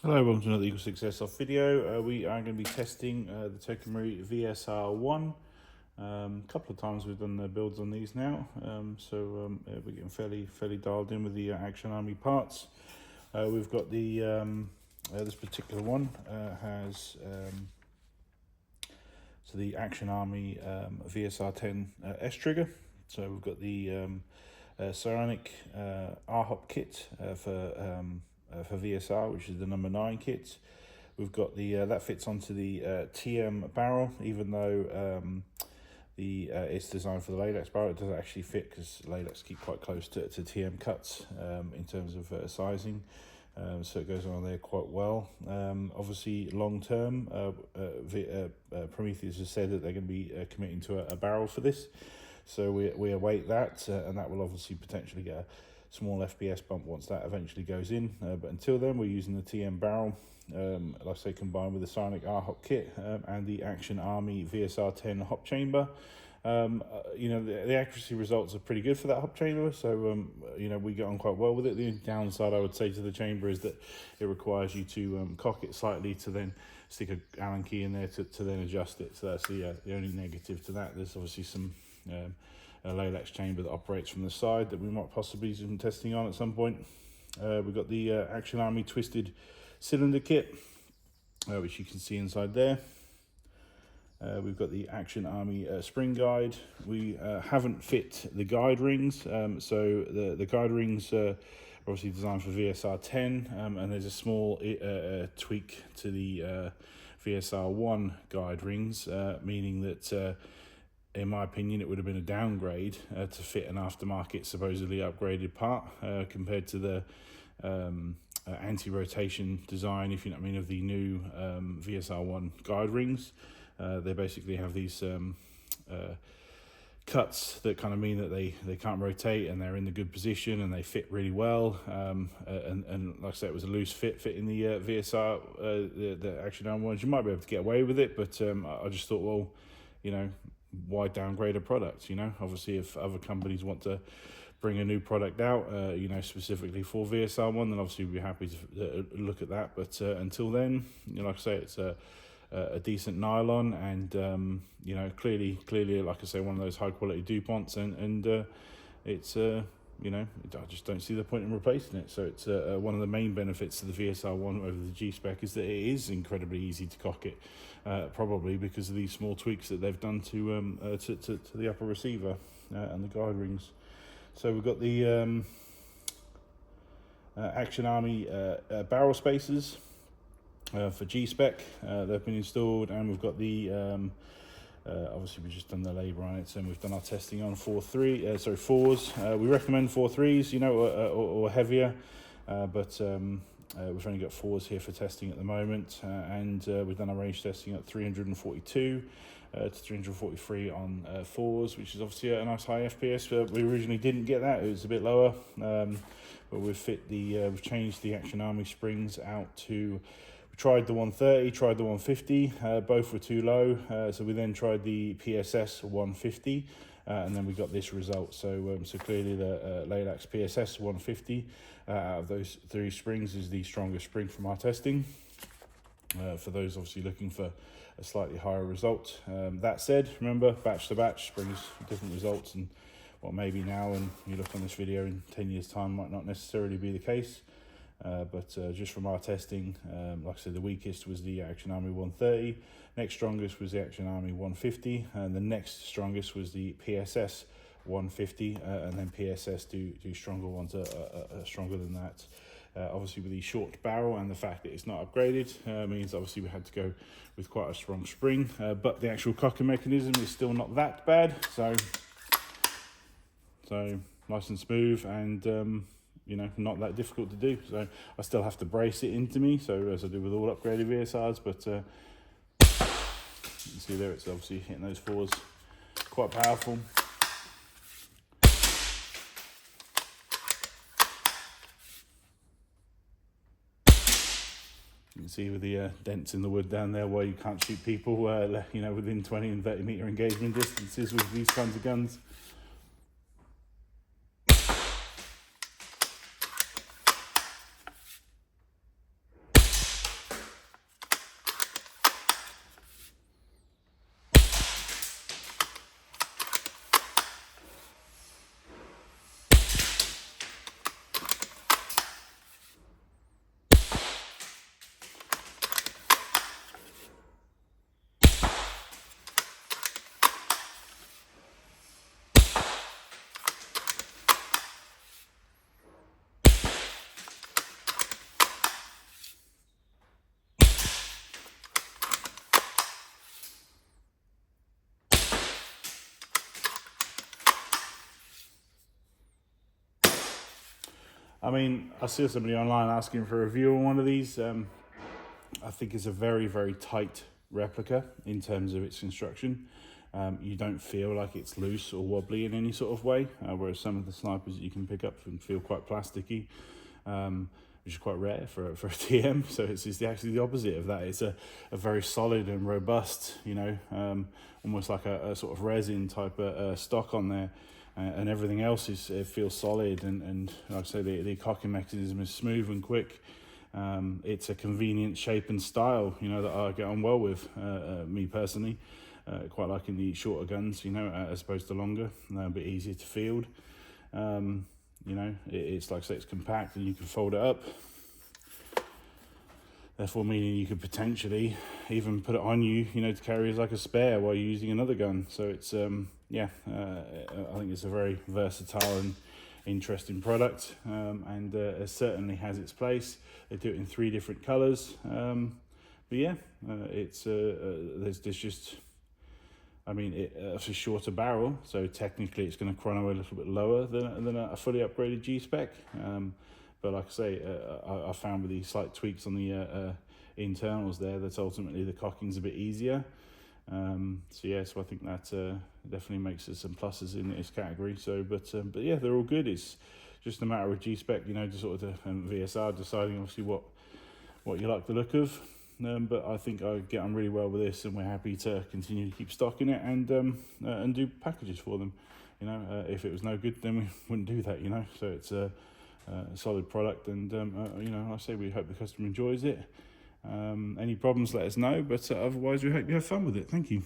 Hello, welcome to another Eagle 6 Airsoft video. We are going to be testing the TM VSR ONE. A couple of times we've done the builds on these now, so we're getting fairly dialed in with the Action Army parts. We've got the this particular one has so the Action Army VSR 10 S trigger. So we've got the Ceramic RHop kit for VSR, which is the number 9 kit. We've got the that fits onto the TM barrel, even though it's designed for the Laylax barrel. It doesn't actually fit because Laylax keep quite close to TM cuts in terms of sizing, so it goes on there quite well. Obviously, long term, Prometheus has said that they're going to be committing to a barrel for this, so we await that, and that will obviously potentially get a small FPS bump once that eventually goes in, but until then we're using the TM barrel, like I say, combined with the Ceramic RHop kit and the Action Army VSR 10 hop chamber. You know, the accuracy results are pretty good for that hop chamber, so you know, we get on quite well with it. The only downside I would say to the chamber is that it requires you to cock it slightly to then stick a Allen key in there to then adjust it, so that's the only negative to that. There's obviously some a Laylax chamber that operates from the side that we might possibly do some testing on at some point. We've got the Action Army twisted cylinder kit, which you can see inside there. We've got the Action Army spring guide. We haven't fit the guide rings, so the guide rings are obviously designed for VSR 10, and there's a small tweak to the VSR ONE guide rings, meaning that in my opinion, it would have been a downgrade to fit an aftermarket, supposedly upgraded part compared to the anti-rotation design, if you know what I mean, of the new VSR ONE guide rings. They basically have these cuts that kind of mean that they can't rotate, and they're in the good position and they fit really well. And like I said, it was a loose fit in the VSR, the Action Army ones. You might be able to get away with it, but I just thought, well, you know, why downgrade a product? You know, obviously if other companies want to bring a new product out, you know, specifically for VSR ONE, then obviously we'd be happy to look at that. But until then, you know, like I say, it's a decent nylon, and you know, clearly, like I say, one of those high quality DuPonts, and it's you know, I just don't see the point in replacing it. So it's one of the main benefits of the VSR ONE over the G-Spec is that it is incredibly easy to cock it, probably because of these small tweaks that they've done to the upper receiver and the guide rings. So we've got the Action Army barrel spacers for G-Spec. They've been installed, and we've got the obviously we've just done the labour on it, and we've done our testing on 4s. We recommend 4.3s, you know, or heavier, but we've only got 4s here for testing at the moment, and we've done our range testing at 342 to 343 on 4s, which is obviously a nice high FPS. We originally didn't get that; it was a bit lower, but we've changed the Action Army springs out to. Tried the 130, tried the 150, both were too low, so we then tried the PSS 150, and then we got this result. So clearly the Laylax PSS 150 out of those 3 springs is the strongest spring from our testing, for those obviously looking for a slightly higher result. That said, remember, batch to batch brings different results, and what maybe now, and you look on this video in 10 years time, might not necessarily be the case. But just from our testing, like I said, the weakest was the Action Army 130, next strongest was the Action Army 150, and the next strongest was the PSS 150, and then PSS do stronger ones, stronger than that. Obviously with the short barrel and the fact that it's not upgraded, means obviously we had to go with quite a strong spring, but the actual cocking mechanism is still not that bad, so nice and smooth, and you know, not that difficult to do. So I still have to brace it into me, so as I do with all upgraded VSRs, but you can see there it's obviously hitting those 4s quite powerful. You can see with the dents in the wood down there why you can't shoot people you know, within 20 and 30 meter engagement distances with these kinds of guns. I mean, I saw somebody online asking for a review on one of these. I think it's a very, very tight replica in terms of its construction. You don't feel like it's loose or wobbly in any sort of way, whereas some of the snipers that you can pick up can feel quite plasticky, which is quite rare for a TM. So it's actually the opposite of that. It's a very solid and robust, you know, almost like a sort of resin type of stock on there. And everything else it feels solid, and like I say, the cocking mechanism is smooth and quick. It's a convenient shape and style, you know, that I get on well with, me personally. Quite liking the shorter guns, you know, as opposed to longer, a bit easier to field. You know, it's like I say, it's compact and you can fold it up. Therefore, meaning you could potentially even put it on you, you know, to carry as like a spare while you're using another gun. So it's, yeah, I think it's a very versatile and interesting product, and it certainly has its place. They do it in 3 different colours, but yeah, it's there's just, I mean, it's a shorter barrel, so technically it's going to chrono a little bit lower than a fully upgraded G-Spec. But like I say, I found with these slight tweaks on the internals there, that ultimately the cocking's a bit easier. So yeah, so I think that definitely makes us some pluses in this category. So, but yeah, they're all good. It's just a matter of G-Spec, you know, just sort of VSR deciding obviously what you like the look of. But I think I get on really well with this, and we're happy to continue to keep stocking it and do packages for them. You know, if it was no good, then we wouldn't do that. You know, so it's a solid product, and you know, I say we hope the customer enjoys it. Any problems, let us know, but otherwise we hope you have fun with it. Thank you.